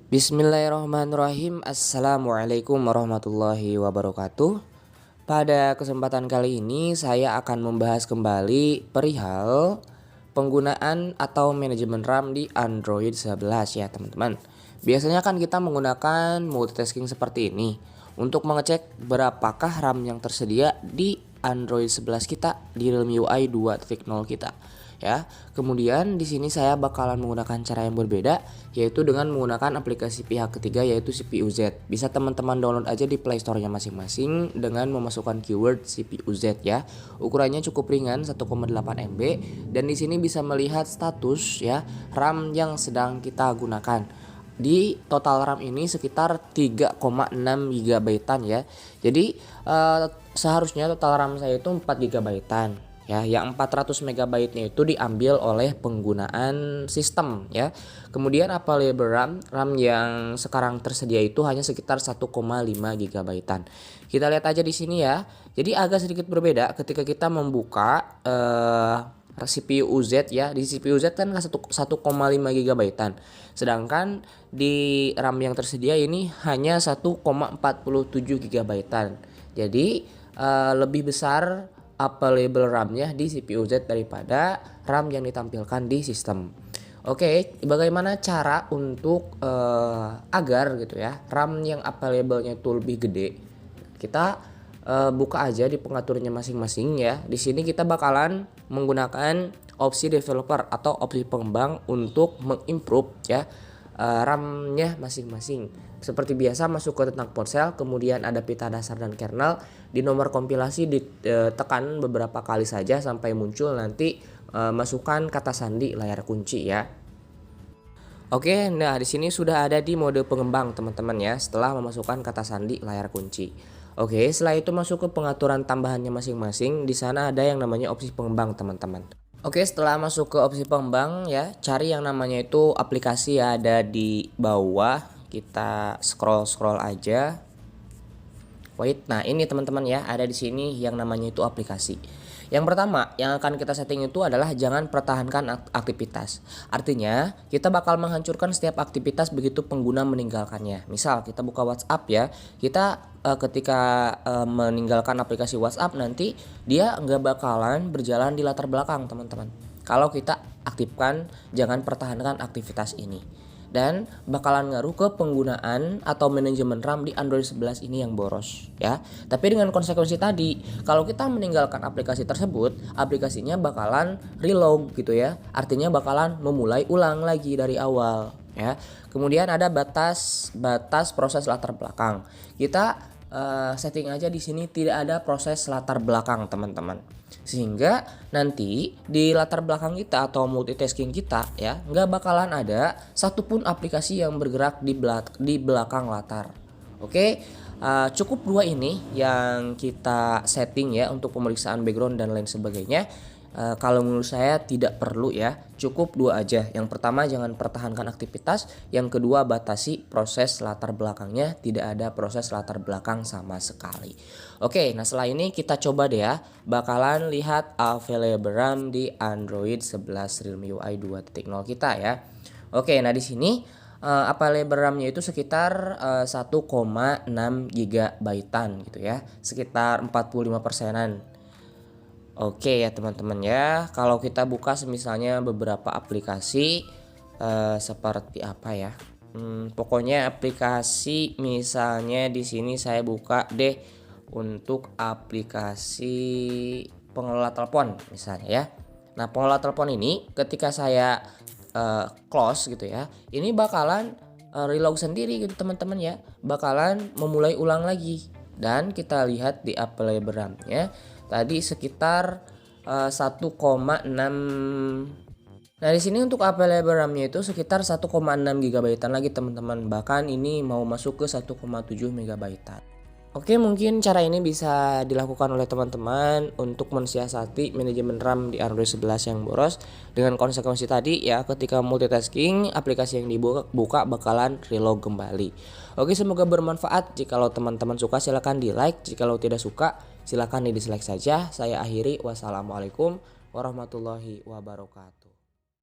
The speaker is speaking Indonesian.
Bismillahirrahmanirrahim. Assalamualaikum warahmatullahi wabarakatuh. Pada kesempatan kali ini saya akan membahas kembali perihal penggunaan atau manajemen RAM di Android 11 ya teman-teman. Biasanya kan kita menggunakan multitasking seperti ini untuk mengecek berapakah RAM yang tersedia di Android 11 kita di Realme UI 2.0 kita. Ya, kemudian di sini saya bakalan menggunakan cara yang berbeda, yaitu dengan menggunakan aplikasi pihak ketiga yaitu CPU-Z. Bisa teman-teman download aja di Play Store-nya masing-masing dengan memasukkan keyword CPU-Z ya. Ukurannya cukup ringan 1,8 MB dan di sini bisa melihat status ya RAM yang sedang kita gunakan. Di total RAM ini sekitar 3,6 GB-an ya. Jadi seharusnya total RAM saya itu 4 GB-an. Ya, yang 400 MB-nya itu diambil oleh penggunaan sistem ya. Kemudian available RAM yang sekarang tersedia itu hanya sekitar 1,5 GB-an. Kita lihat aja di sini ya. Jadi agak sedikit berbeda ketika kita membuka CPU-Z ya. Di CPU-Z kan 1,5 GB-an. Sedangkan di RAM yang tersedia ini hanya 1,47 GB-an. Jadi lebih besar available RAM-nya di CPU-Z daripada RAM yang ditampilkan di sistem. Oke, bagaimana cara untuk agar gitu ya RAM yang available-nya itu lebih gede? Kita buka aja di pengaturannya masing-masing ya. Di sini kita bakalan menggunakan opsi developer atau opsi pengembang untuk mengimprove ya RAM-nya masing-masing. Seperti biasa masuk ke tentang ponsel, kemudian ada pita dasar dan kernel. Di nomor kompilasi ditekan beberapa kali saja sampai muncul nanti masukkan kata sandi layar kunci ya. Oke, nah di sini sudah ada di mode pengembang teman-teman ya setelah memasukkan kata sandi layar kunci. Oke, setelah itu masuk ke pengaturan tambahannya masing-masing. Di sana ada yang namanya opsi pengembang teman-teman. Oke, setelah masuk ke opsi pengembang ya, cari yang namanya itu aplikasi ya, ada di bawah. Kita scroll aja. Wait, nah ini teman-teman ya, ada di sini yang namanya itu aplikasi. Yang pertama yang akan kita setting itu adalah jangan pertahankan aktivitas. Artinya kita bakal menghancurkan setiap aktivitas begitu pengguna meninggalkannya. Misal kita buka WhatsApp ya, kita ketika meninggalkan aplikasi WhatsApp nanti dia nggak bakalan berjalan di latar belakang teman-teman. Kalau kita aktifkan jangan pertahankan aktivitas ini. Dan bakalan ngaruh ke penggunaan atau manajemen RAM di Android 11 ini yang boros ya. Tapi dengan konsekuensi tadi, kalau kita meninggalkan aplikasi tersebut, aplikasinya bakalan reload gitu ya. Artinya bakalan memulai ulang lagi dari awal ya. Kemudian ada batas proses latar belakang. Kita setting aja di sini tidak ada proses latar belakang teman-teman, sehingga nanti di latar belakang kita atau multitasking kita ya nggak bakalan ada satupun aplikasi yang bergerak di belakang latar. Oke, cukup dua ini yang kita setting ya untuk pemeriksaan background dan lain sebagainya. Kalau menurut saya tidak perlu ya, cukup dua aja. Yang pertama jangan pertahankan aktivitas, yang kedua batasi proses latar belakangnya, tidak ada proses latar belakang sama sekali. Oke, nah setelah ini kita coba deh ya, bakalan lihat available RAM di Android 11 Realme UI 2.0 kita ya. Oke, nah di sini available RAM-nya itu sekitar 1,6 GB-an gitu ya, sekitar 45%-an. Oke ya teman-teman ya, kalau kita buka misalnya beberapa aplikasi seperti apa ya, pokoknya aplikasi misalnya di sini saya buka deh untuk aplikasi pengelola telepon misalnya ya. Nah pengelola telepon ini ketika saya close gitu ya, ini bakalan reload sendiri gitu teman-teman ya, bakalan memulai ulang lagi. Dan kita lihat di available RAM-nya tadi sekitar 1,6. Nah di sini untuk available RAM-nya itu sekitar 1,6 GB-an lagi teman-teman. Bahkan ini mau masuk ke 1,7 MB-an. Oke, mungkin cara ini bisa dilakukan oleh teman-teman untuk mensiasati manajemen RAM di Android 11 yang boros. Dengan konsekuensi tadi ya, ketika multitasking aplikasi yang dibuka bakalan reload kembali. Oke, semoga bermanfaat. Jika teman-teman suka silahkan di like, jika tidak suka silahkan di dislike saja. Saya akhiri, wassalamualaikum warahmatullahi wabarakatuh.